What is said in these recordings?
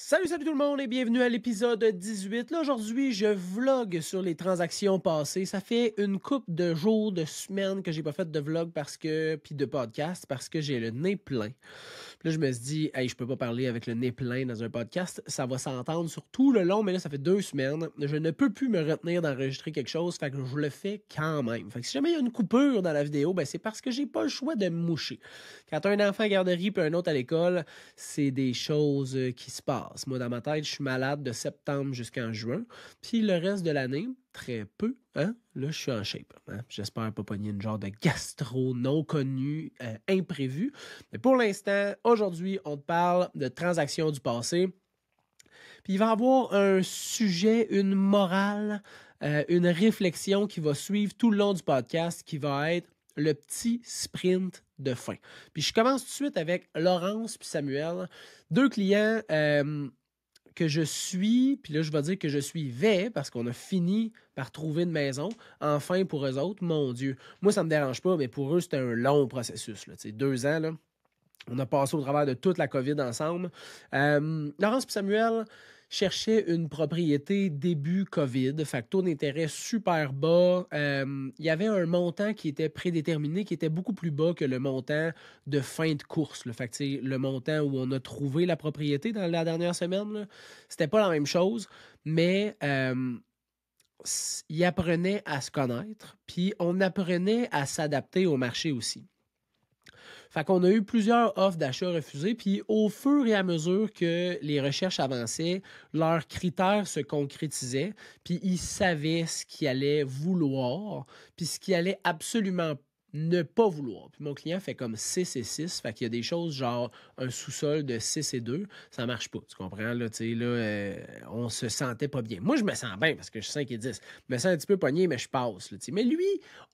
Salut tout le monde et bienvenue à l'épisode 18. Là, aujourd'hui, je vlog sur les transactions passées. Ça fait une couple de jours, de semaines que j'ai pas fait de vlog puis de podcast parce que j'ai le nez plein. Puis là, je me suis dit, hey, je peux pas parler avec le nez plein dans un podcast. Ça va s'entendre sur tout le long, mais là, ça fait 2 semaines. Je ne peux plus me retenir d'enregistrer quelque chose, fait que je le fais quand même. Fait que si jamais il y a une coupure dans la vidéo, ben c'est parce que j'ai pas le choix de me moucher. Quand t'as un enfant à garderie puis un autre à l'école, c'est des choses qui se passent. Moi, dans ma tête, je suis malade de septembre jusqu'en juin. Puis le reste de l'année, très peu, hein? Là, je suis en shape. Hein? J'espère pas pogner une genre de gastro non connu, imprévu. Mais pour l'instant, aujourd'hui, on te parle de transactions du passé. Puis il va y avoir un sujet, une morale, une réflexion qui va suivre tout le long du podcast qui va être le petit sprint de fin. Puis je commence tout de suite avec Laurence puis Samuel, deux clients que je suis, puis là je vais dire que je suivais parce qu'on a fini par trouver une maison, enfin pour eux autres, mon Dieu. Moi ça me dérange pas, mais pour eux c'était un long processus, là, 2 ans, là. On a passé au travers de toute la COVID ensemble. Laurence et Samuel cherchaient une propriété début COVID. Fait que taux d'intérêt super bas. Il y avait un montant qui était prédéterminé, qui était beaucoup plus bas que le montant de fin de course. Là. Fait que le montant où on a trouvé la propriété dans la dernière semaine, là, c'était pas la même chose, mais ils apprenaient à se connaître, puis on apprenait à s'adapter au marché aussi. Fait qu'on a eu plusieurs offres d'achat refusées, puis au fur et à mesure que les recherches avançaient, leurs critères se concrétisaient, puis ils savaient ce qu'ils allaient vouloir, puis ce qu'ils allaient absolument ne pas vouloir. Puis mon client fait comme 6 et 6, fait qu'il y a des choses genre un sous-sol de 6 et 2, ça marche pas, tu comprends? Là, tu sais, là, on se sentait pas bien. Moi, je me sens bien parce que je suis 5 et 10. Je me sens un petit peu pogné, mais je passe. Là, tu sais. Mais lui,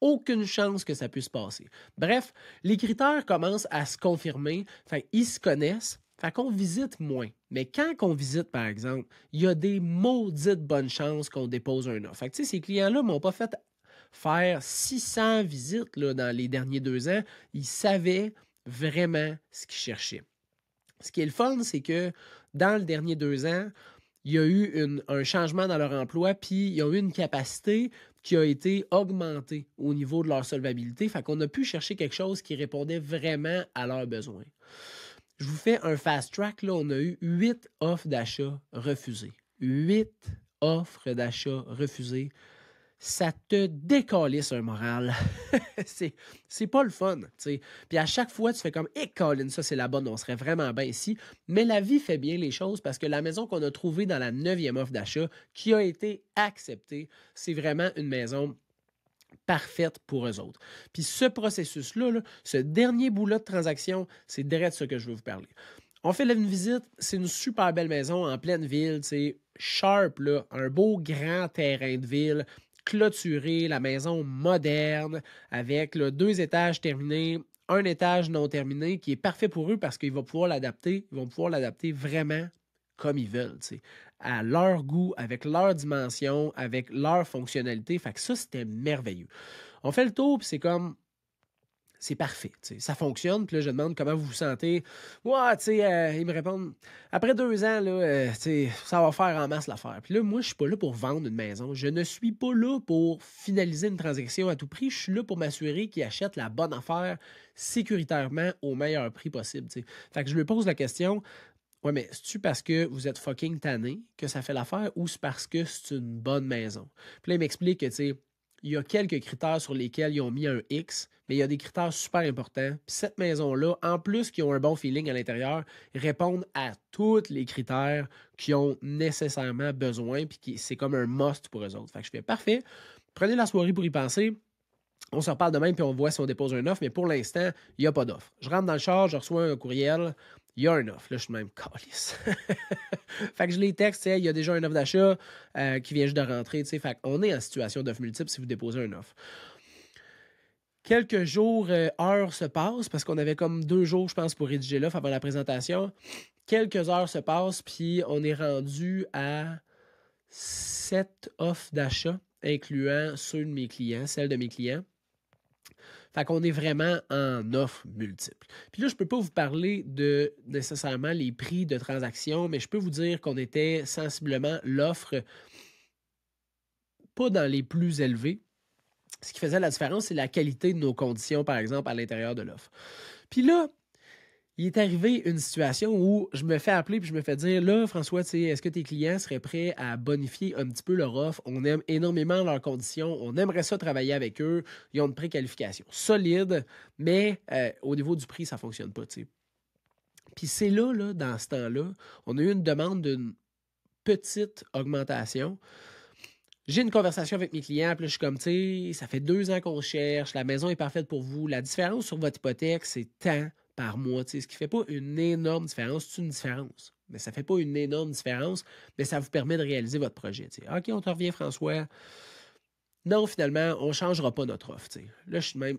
aucune chance que ça puisse passer. Bref, les critères commencent à se confirmer, fait qu'ils se connaissent, fait qu'on visite moins. Mais quand on visite, par exemple, il y a des maudites bonnes chances qu'on dépose un offre. Fait que, tu sais, ces clients-là m'ont pas fait faire 600 visites là, dans les derniers 2 ans. Ils savaient vraiment ce qu'ils cherchaient. Ce qui est le fun, c'est que dans le dernier 2 ans, il y a eu un changement dans leur emploi, puis ils ont eu une capacité qui a été augmentée au niveau de leur solvabilité. Fait qu'on a pu chercher quelque chose qui répondait vraiment à leurs besoins. Je vous fais un fast track. Là, on a eu 8 offres d'achat refusées. 8 offres d'achat refusées. Ça te décalisse un moral. c'est pas le fun, tu sais. Puis à chaque fois, tu fais comme, Colin, ça c'est la bonne, on serait vraiment bien ici. Mais la vie fait bien les choses parce que la maison qu'on a trouvée dans la 9e offre d'achat, qui a été acceptée, c'est vraiment une maison parfaite pour eux autres. Puis ce processus-là, là, ce dernier bout-là de transaction, c'est direct de ça que je veux vous parler. On fait une visite, c'est une super belle maison en pleine ville, c'est sharp, là, un beau grand terrain de ville, clôturé, la maison moderne, avec là, 2 étages terminés, un étage non terminé, qui est parfait pour eux parce qu'ils vont pouvoir l'adapter, ils vont pouvoir l'adapter vraiment comme ils veulent, tu sais, à leur goût, avec leur dimension, avec leur fonctionnalité. Fait que ça, c'était merveilleux. On fait le tour, puis c'est comme, c'est parfait, tu sais, ça fonctionne. Puis là, je demande comment vous vous sentez. Ouais, tu sais, ils me répondent, après 2 ans, là, tu sais, ça va faire en masse l'affaire. Puis là, moi, je suis pas là pour vendre une maison. Je ne suis pas là pour finaliser une transaction à tout prix. Je suis là pour m'assurer qu'ils achètent la bonne affaire sécuritairement au meilleur prix possible, tu sais. Fait que je lui pose la question, ouais, mais c'est-tu parce que vous êtes fucking tanné que ça fait l'affaire ou c'est parce que c'est une bonne maison? Puis là, il m'explique que, tu sais, il y a quelques critères sur lesquels ils ont mis un X, mais il y a des critères super importants. Puis cette maison-là, en plus qu'ils ont un bon feeling à l'intérieur, répondent à tous les critères qu'ils ont nécessairement besoin, puis c'est comme un must pour eux autres. Fait que je fais parfait. Prenez la soirée pour y penser. On se reparle demain, puis on voit si on dépose un offre, mais pour l'instant, il n'y a pas d'offre. Je rentre dans le char, je reçois un courriel, il y a un offre. Là, je suis même calisse. Fait que je les texte, il y a déjà un offre d'achat qui vient juste de rentrer. Fait qu'on est en situation d'offre multiple si vous déposez un offre. Quelques jours, heures se passent, parce qu'on avait comme 2 jours, je pense, pour rédiger l'offre avant la présentation. Quelques heures se passent, puis on est rendu à 7 offres d'achat, incluant ceux de mes clients, celles de mes clients. Fait qu'on est vraiment en offres multiples. Puis là, je ne peux pas vous parler de nécessairement les prix de transaction, mais je peux vous dire qu'on était sensiblement l'offre pas dans les plus élevés. Ce qui faisait la différence, c'est la qualité de nos conditions, par exemple, à l'intérieur de l'offre. Puis là, il est arrivé une situation où je me fais appeler puis je me fais dire, là, François, est-ce que tes clients seraient prêts à bonifier un petit peu leur offre? On aime énormément leurs conditions. On aimerait ça travailler avec eux. Ils ont une préqualification solide, mais au niveau du prix, ça ne fonctionne pas. T'sais. Puis c'est là, dans ce temps-là, on a eu une demande d'une petite augmentation. J'ai une conversation avec mes clients, puis là, je suis comme, ça fait 2 ans qu'on cherche, la maison est parfaite pour vous. La différence sur votre hypothèque, c'est tant par mois. Ce qui ne fait pas une énorme différence, c'est une différence. Mais ça ne fait pas une énorme différence, mais ça vous permet de réaliser votre projet. OK, on te revient, François. Non, finalement, on ne changera pas notre offre. Là, je suis même,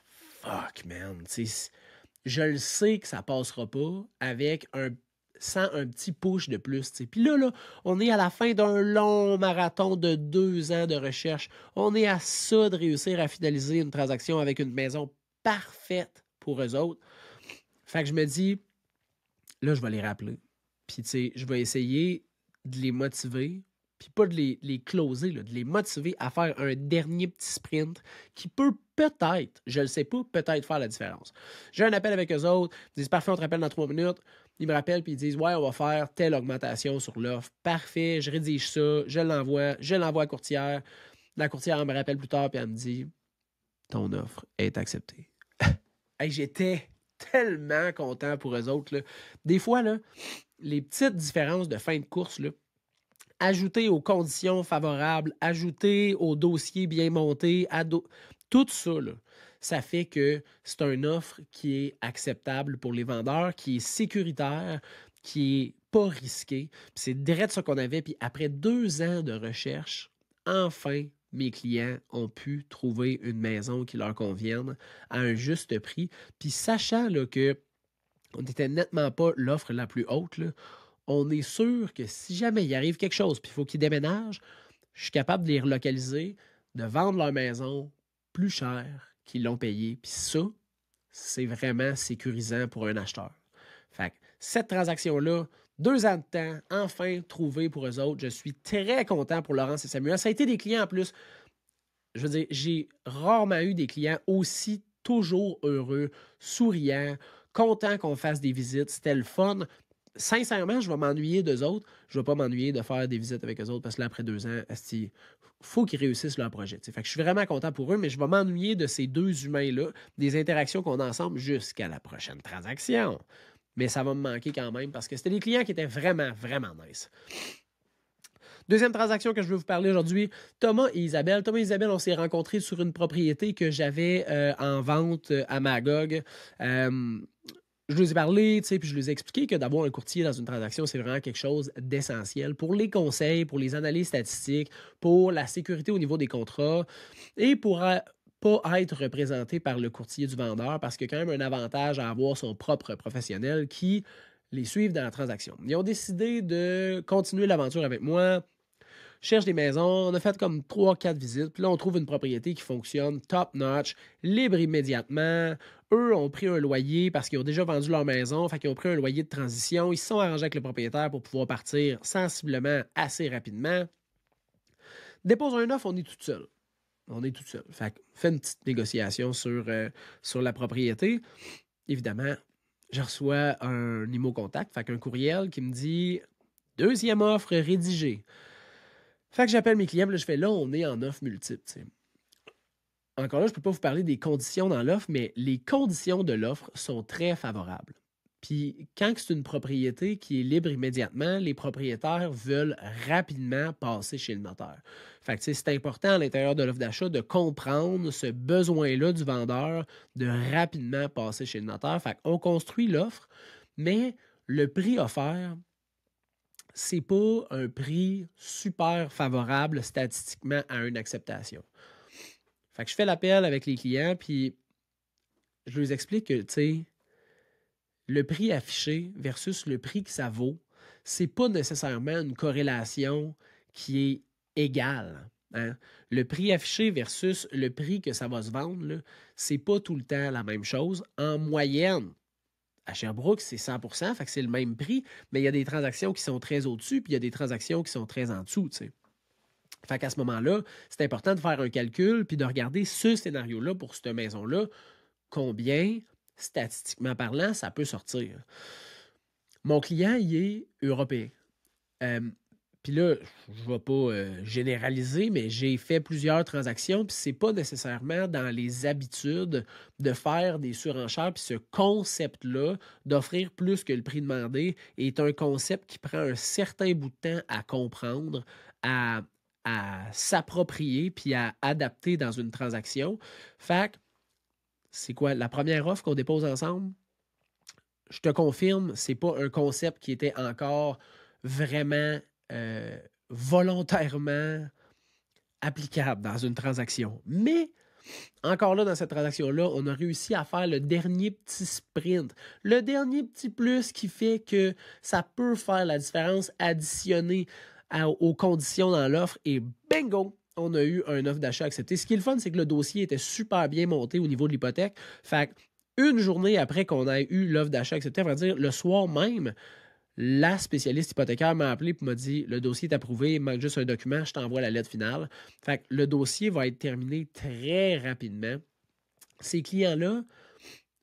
fuck, man. Je le sais que ça ne passera pas avec sans un petit push de plus. Puis là, on est à la fin d'un long marathon de 2 ans de recherche. On est à ça de réussir à finaliser une transaction avec une maison parfaite pour eux autres. Fait que je me dis, là, je vais les rappeler. Puis, je vais essayer de les motiver, puis pas de les closer, de les motiver à faire un dernier petit sprint qui peut peut-être, je le sais pas, peut-être faire la différence. J'ai un appel avec eux autres, ils disent, parfait, on te rappelle dans 3 minutes. Ils me rappellent puis ils disent, ouais, on va faire telle augmentation sur l'offre. Parfait, je rédige ça, je l'envoie à la courtière. La courtière me rappelle plus tard puis elle me dit, ton offre est acceptée. Hey, j'étais tellement content pour eux autres. Là. Des fois, là, les petites différences de fin de course, là, ajoutées aux conditions favorables, ajoutées au dossier bien monté, tout ça, là, ça fait que c'est une offre qui est acceptable pour les vendeurs, qui est sécuritaire, qui est pas risquée. Puis c'est direct ça qu'on avait. Puis après 2 ans de recherche, enfin, mes clients ont pu trouver une maison qui leur convienne à un juste prix. Puis sachant là, que on n'était nettement pas l'offre la plus haute, là, on est sûr que si jamais il arrive quelque chose puis il faut qu'ils déménagent, je suis capable de les relocaliser, de vendre leur maison plus cher qu'ils l'ont payé. Puis ça, c'est vraiment sécurisant pour un acheteur. Fait que cette transaction-là, 2 ans de temps, enfin trouvée pour eux autres. Je suis très content pour Laurence et Samuel. Ça a été des clients en plus. Je veux dire, j'ai rarement eu des clients aussi toujours heureux, souriants, contents qu'on fasse des visites. C'était le fun. Sincèrement, je vais m'ennuyer d'eux autres. Je ne vais pas m'ennuyer de faire des visites avec eux autres parce que là, après 2 ans, il faut qu'ils réussissent leur projet. Fait que je suis vraiment content pour eux, mais je vais m'ennuyer de ces 2 humains-là, des interactions qu'on a ensemble jusqu'à la prochaine transaction. Mais ça va me manquer quand même parce que c'était des clients qui étaient vraiment, vraiment nice. Deuxième transaction que je veux vous parler aujourd'hui, Thomas et Isabelle. Thomas et Isabelle, on s'est rencontrés sur une propriété que j'avais en vente à Magog. Je leur ai parlé, puis je leur ai expliqué que d'avoir un courtier dans une transaction, c'est vraiment quelque chose d'essentiel pour les conseils, pour les analyses statistiques, pour la sécurité au niveau des contrats et pour pas être représenté par le courtier du vendeur parce qu'il y a quand même un avantage à avoir son propre professionnel qui les suivent dans la transaction. Ils ont décidé de continuer l'aventure avec moi. Cherche des maisons, on a fait comme 3-4 visites, puis là, on trouve une propriété qui fonctionne top-notch, libre immédiatement. Eux ont pris un loyer parce qu'ils ont déjà vendu leur maison, fait qu'ils ont pris un loyer de transition. Ils se sont arrangés avec le propriétaire pour pouvoir partir sensiblement assez rapidement. Dépose un offre, on est tout seul. On est tout seul. Fait que fait une petite négociation sur la propriété. Évidemment, je reçois un IMO-contact, fait qu'un courriel qui me dit « Deuxième offre rédigée ». Fait que j'appelle mes clients, là, je fais là, on est en offre multiple. T'sais. Encore là, je ne peux pas vous parler des conditions dans l'offre, mais les conditions de l'offre sont très favorables. Puis quand c'est une propriété qui est libre immédiatement, les propriétaires veulent rapidement passer chez le notaire. Fait que c'est important à l'intérieur de l'offre d'achat de comprendre ce besoin-là du vendeur de rapidement passer chez le notaire. Fait qu'on construit l'offre, mais le prix offert, c'est pas un prix super favorable statistiquement à une acceptation. Fait que je fais l'appel avec les clients, puis je leur explique que, tu sais, le prix affiché versus le prix que ça vaut, c'est pas nécessairement une corrélation qui est égale. Hein? Le prix affiché versus le prix que ça va se vendre, c'est pas tout le temps la même chose. En moyenne, à Sherbrooke, c'est 100%, fait que c'est le même prix, mais il y a des transactions qui sont très au-dessus, puis il y a des transactions qui sont très en dessous, tu sais. Fait qu'à ce moment-là, c'est important de faire un calcul puis de regarder ce scénario-là pour cette maison-là, combien, statistiquement parlant, ça peut sortir. Mon client, il est européen. Euh, Puis là, je ne vais pas généraliser, mais j'ai fait plusieurs transactions, puis c'est pas nécessairement dans les habitudes de faire des surenchères, puis ce concept-là d'offrir plus que le prix demandé est un concept qui prend un certain bout de temps à comprendre, à, à s'approprier, puis à adapter dans une transaction. Fait que, c'est quoi? La première offre qu'on dépose ensemble, je te confirme, c'est pas un concept qui était encore vraiment volontairement applicable dans une transaction. Mais encore là, dans cette transaction-là, on a réussi à faire le dernier petit sprint, le dernier petit plus qui fait que ça peut faire la différence additionnée aux conditions dans l'offre et bingo! On a eu un offre d'achat accepté. Ce qui est le fun, c'est que le dossier était super bien monté au niveau de l'hypothèque. Fait une journée après qu'on ait eu l'offre d'achat acceptée, on va dire le soir même, la spécialiste hypothécaire m'a appelé et m'a dit le dossier est approuvé, il manque juste un document, je t'envoie la lettre finale. Fait que le dossier va être terminé très rapidement. Ces clients-là,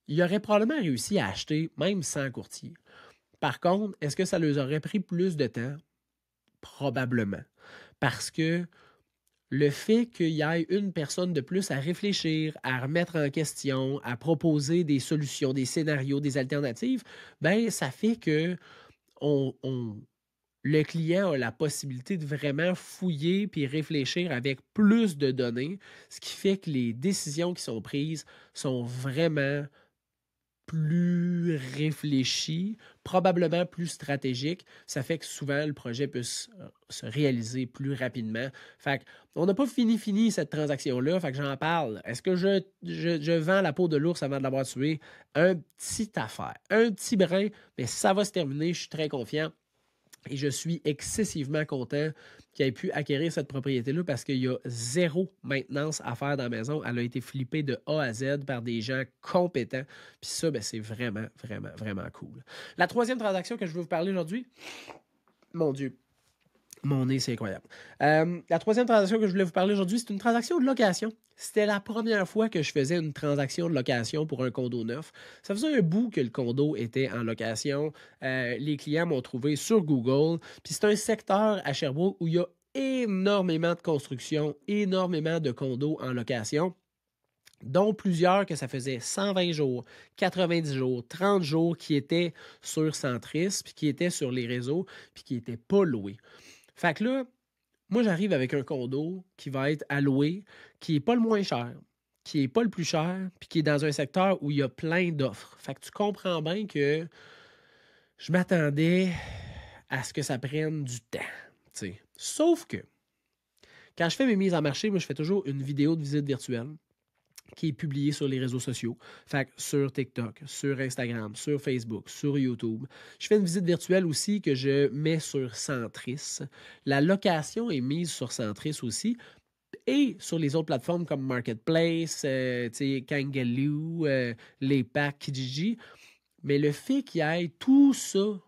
ils auraient probablement réussi à acheter même sans courtier. Par contre, est-ce que ça leur aurait pris plus de temps? Probablement. Parce que le fait qu'il y ait une personne de plus à réfléchir, à remettre en question, à proposer des solutions, des scénarios, des alternatives, ben ça fait que le client a la possibilité de vraiment fouiller puis réfléchir avec plus de données, ce qui fait que les décisions qui sont prises sont vraiment plus réfléchies, probablement plus stratégiques. Ça fait que souvent, le projet peut se réaliser plus rapidement. Fait qu'on n'a pas fini cette transaction-là, fait que j'en parle. Est-ce que je vends la peau de l'ours avant de l'avoir tué? Un petit affaire, un petit brin, mais ça va se terminer, je suis très confiant. Et je suis excessivement content qu'il ait pu acquérir cette propriété-là parce qu'il y a zéro maintenance à faire dans la maison. Elle a été flippée de A à Z par des gens compétents. Puis ça, ben, c'est vraiment, vraiment, vraiment cool. La troisième transaction que je veux vous parler aujourd'hui, mon Dieu, mon nez, c'est incroyable. La troisième transaction que je voulais vous parler aujourd'hui, c'est une transaction de location. C'était la première fois que je faisais une transaction de location pour un condo neuf. Ça faisait un bout que le condo était en location. Les clients m'ont trouvé sur Google. Puis c'est un secteur à Sherbrooke où il y a énormément de construction, énormément de condos en location, dont plusieurs que ça faisait 120 jours, 90 jours, 30 jours qui étaient sur Centris, puis qui étaient sur les réseaux, puis qui n'étaient pas loués. Fait que là, moi, j'arrive avec un condo qui va être alloué, qui n'est pas le moins cher, qui n'est pas le plus cher, puis qui est dans un secteur où il y a plein d'offres. Fait que tu comprends bien que je m'attendais à ce que ça prenne du temps. T'sais. Sauf que, quand je fais mes mises en marché, moi, je fais toujours une vidéo de visite virtuelle qui est publié sur les réseaux sociaux. Fait que sur TikTok, sur Instagram, sur Facebook, sur YouTube. Je fais une visite virtuelle aussi que je mets sur Centris. La location est mise sur Centris aussi et sur les autres plateformes comme Marketplace, Kangaloo, Laypack, Kijiji. Mais le fait qu'il y ait tout ça,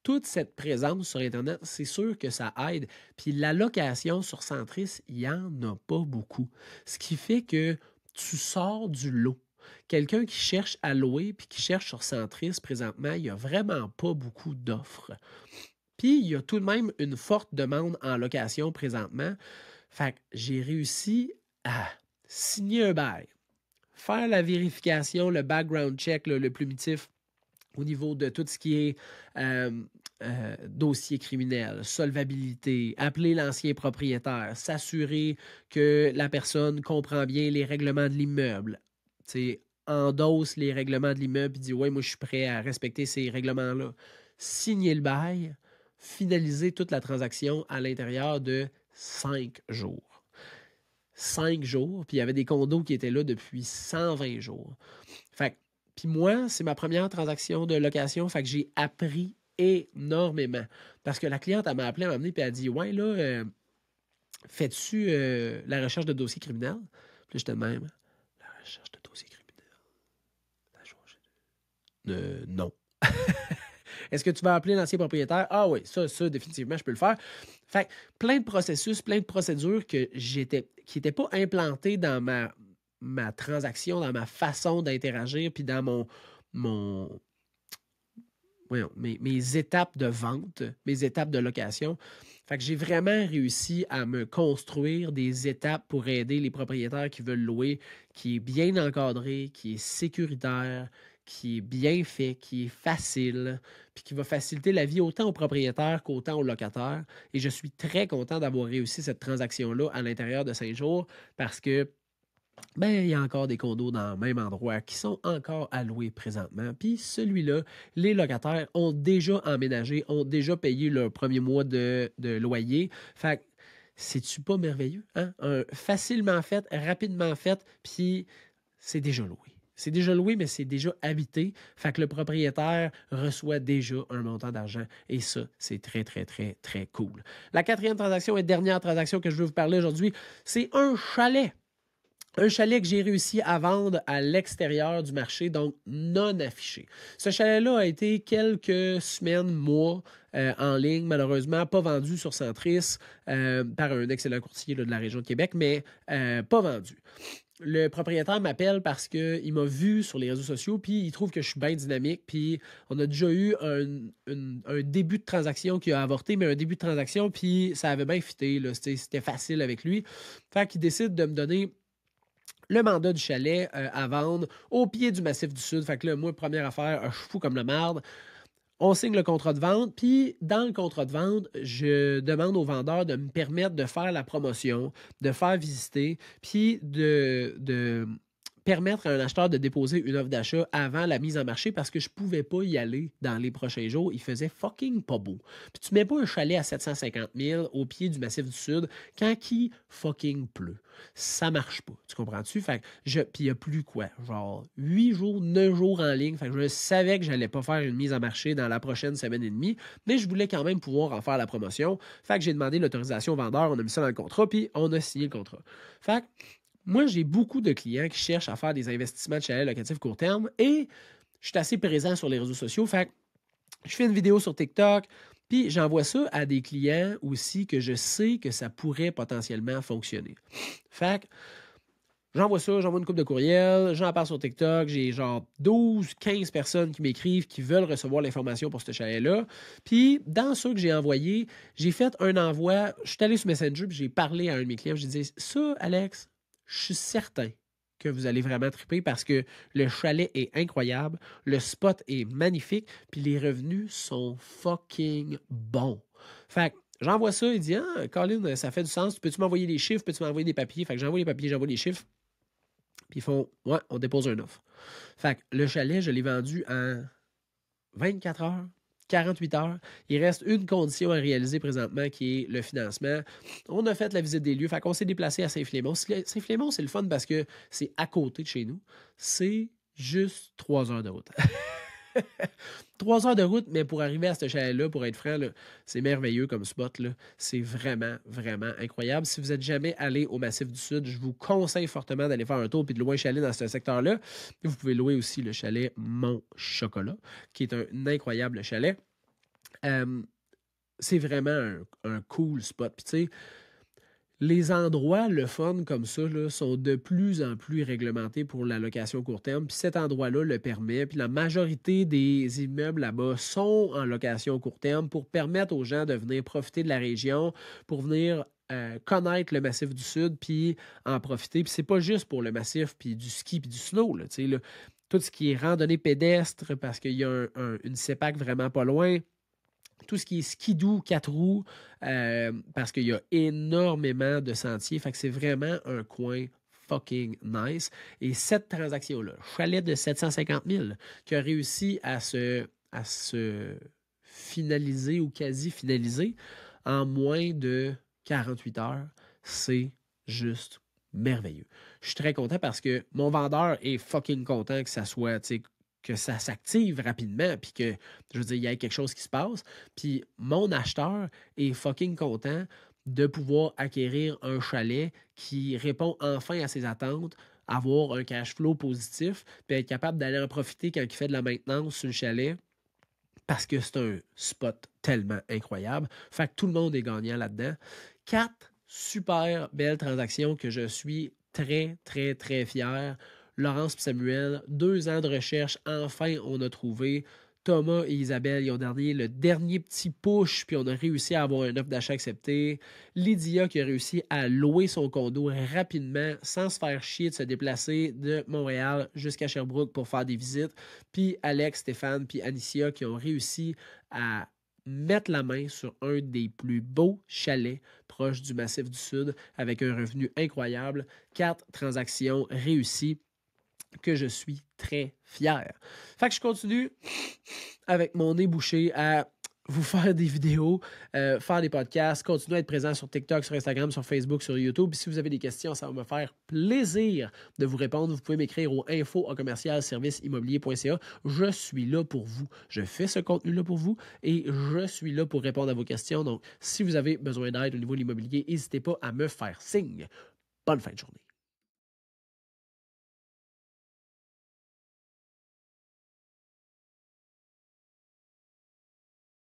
toute cette présence sur Internet, c'est sûr que ça aide. Puis la location sur Centris, il n'y en a pas beaucoup. Ce qui fait que tu sors du lot. Quelqu'un qui cherche à louer puis qui cherche sur Centris présentement, il n'y a vraiment pas beaucoup d'offres. Puis il y a tout de même une forte demande en location présentement. Fait que j'ai réussi à signer un bail, faire la vérification, le background check le primitif au niveau de tout ce qui est dossier criminel, solvabilité, appeler l'ancien propriétaire, s'assurer que la personne comprend bien les règlements de l'immeuble, endosse les règlements de l'immeuble et dit « Ouais, moi, je suis prêt à respecter ces règlements-là. » Signer le bail, finaliser toute la transaction à l'intérieur de 5 jours. 5 jours, puis il y avait des condos qui étaient là depuis 120 jours. Fait que puis moi, c'est ma première transaction de location, fait que j'ai appris énormément. Parce que la cliente, elle m'a appelé, elle m'a amené, puis elle a dit « Ouais, là, fais-tu la recherche de dossier criminel? Puis là, j'étais de même. La recherche de dossier criminel. Non. Est-ce que tu vas appeler l'ancien propriétaire? Ah oui, ça, définitivement, je peux le faire. Fait que plein de processus, plein de procédures qui n'étaient pas implantées dans ma transaction, dans ma façon d'interagir, puis dans mes étapes de vente, mes étapes de location. Fait que j'ai vraiment réussi à me construire des étapes pour aider les propriétaires qui veulent louer, qui est bien encadré, qui est sécuritaire, qui est bien fait, qui est facile, puis qui va faciliter la vie autant aux propriétaires qu'autant aux locataires. Et je suis très content d'avoir réussi cette transaction-là à l'intérieur de 5 jours parce que il y a encore des condos dans le même endroit qui sont encore à louer présentement. Puis celui-là, les locataires ont déjà emménagé, ont déjà payé leur premier mois de loyer. Fait que, c'est-tu pas merveilleux? Hein? Facilement fait, rapidement fait, puis c'est déjà loué. C'est déjà loué, mais c'est déjà habité. Fait que le propriétaire reçoit déjà un montant d'argent. Et ça, c'est très, très, très, très cool. La quatrième transaction et dernière transaction que je veux vous parler aujourd'hui, c'est un chalet. Un chalet que j'ai réussi à vendre à l'extérieur du marché, donc non affiché. Ce chalet-là a été quelques semaines, mois en ligne, malheureusement, pas vendu sur Centris par un excellent courtier là, de la région de Québec, mais pas vendu. Le propriétaire m'appelle parce qu'il m'a vu sur les réseaux sociaux, puis il trouve que je suis bien dynamique, puis on a déjà eu un début de transaction qui a avorté, mais un début de transaction, puis ça avait bien fité, là, c'était facile avec lui. Fait qu'il décide de me donner le mandat du chalet à vendre au pied du Massif du Sud. Fait que là, moi, première affaire, je suis fou comme la merde. On signe le contrat de vente, puis dans le contrat de vente, je demande au vendeur de me permettre de faire la promotion, de faire visiter, puis de permettre à un acheteur de déposer une offre d'achat avant la mise en marché parce que je pouvais pas y aller dans les prochains jours. Il faisait fucking pas beau. Puis tu mets pas un chalet à 750 000 au pied du Massif du Sud quand il fucking pleut. Ça marche pas. Tu comprends-tu? Fait que puis il y a plus quoi? Genre 8 jours, 9 jours en ligne. Fait que je savais que j'allais pas faire une mise en marché dans la prochaine semaine et demie, mais je voulais quand même pouvoir en faire la promotion. Fait que j'ai demandé l'autorisation au vendeur, on a mis ça dans le contrat, puis on a signé le contrat. Fait que moi, j'ai beaucoup de clients qui cherchent à faire des investissements de chalet locatif court terme et je suis assez présent sur les réseaux sociaux. Fait que je fais une vidéo sur TikTok, puis j'envoie ça à des clients aussi que je sais que ça pourrait potentiellement fonctionner. Fait que j'envoie ça, j'envoie une couple de courriels, j'en parle sur TikTok, j'ai genre 12, 15 personnes qui m'écrivent, qui veulent recevoir l'information pour ce chalet-là. Puis, dans ceux que j'ai envoyés, j'ai fait un envoi, je suis allé sur Messenger, puis j'ai parlé à un de mes clients, je disais, ça, Alex, je suis certain que vous allez vraiment triper parce que le chalet est incroyable, le spot est magnifique, puis les revenus sont fucking bons. Fait que j'envoie ça, il dit, ah, Colin, ça fait du sens, peux-tu m'envoyer des chiffres, peux-tu m'envoyer des papiers? Fait que j'envoie les papiers, j'envoie les chiffres. Puis ils font, ouais, on dépose une offre. Fait que le chalet, je l'ai vendu en 24 heures, 48 heures. Il reste une condition à réaliser présentement qui est le financement. On a fait la visite des lieux. Fait qu'on s'est déplacé à Saint-Flémont. Saint-Flémont, c'est le fun parce que c'est à côté de chez nous. C'est juste 3 heures de route. 3 heures de route, mais pour arriver à ce chalet-là, pour être franc, là, c'est merveilleux comme spot. Là. C'est vraiment, vraiment incroyable. Si vous n'êtes jamais allé au Massif du Sud, je vous conseille fortement d'aller faire un tour et de louer un chalet dans ce secteur-là. Vous pouvez louer aussi le chalet Mont Chocolat, qui est un incroyable chalet. C'est vraiment un cool spot. Puis tu sais, les endroits, le fun comme ça, là, sont de plus en plus réglementés pour la location court terme. Puis cet endroit-là le permet. Puis la majorité des immeubles là-bas sont en location court terme pour permettre aux gens de venir profiter de la région, pour venir connaître le Massif du Sud, puis en profiter. Puis c'est pas juste pour le massif, puis du ski, puis du snow. Là, là, tout ce qui est randonnée pédestre, parce qu'il y a une CEPAC vraiment pas loin. Tout ce qui est skidoo, 4 roues, parce qu'il y a énormément de sentiers. Fait que c'est vraiment un coin fucking nice. Et cette transaction-là, chalet de 750 000, qui a réussi à se finaliser ou quasi finaliser en moins de 48 heures, c'est juste merveilleux. Je suis très content parce que mon vendeur est fucking content que ça soit, que ça s'active rapidement, puis que, je veux dire, il y a quelque chose qui se passe. Puis mon acheteur est fucking content de pouvoir acquérir un chalet qui répond enfin à ses attentes, avoir un cash flow positif, puis être capable d'aller en profiter quand il fait de la maintenance sur le chalet, parce que c'est un spot tellement incroyable. Fait que tout le monde est gagnant là-dedans. 4 super belles transactions que je suis très, très, très fier. Laurence et Samuel, 2 ans de recherche, enfin on a trouvé. Thomas et Isabelle, ils ont donné le dernier petit push, puis on a réussi à avoir une offre d'achat acceptée. Lydia qui a réussi à louer son condo rapidement, sans se faire chier de se déplacer de Montréal jusqu'à Sherbrooke pour faire des visites. Puis Alex, Stéphane, puis Anicia qui ont réussi à mettre la main sur un des plus beaux chalets proches du Massif du Sud avec un revenu incroyable. 4 transactions réussies que je suis très fier. Fait que je continue avec mon nez bouché à vous faire des vidéos, faire des podcasts, continuer à être présent sur TikTok, sur Instagram, sur Facebook, sur YouTube. Puis si vous avez des questions, ça va me faire plaisir de vous répondre. Vous pouvez m'écrire au info@commercialserviceimmobilier.ca. Je suis là pour vous. Je fais ce contenu-là pour vous et je suis là pour répondre à vos questions. Donc, si vous avez besoin d'aide au niveau de l'immobilier, n'hésitez pas à me faire signe. Bonne fin de journée.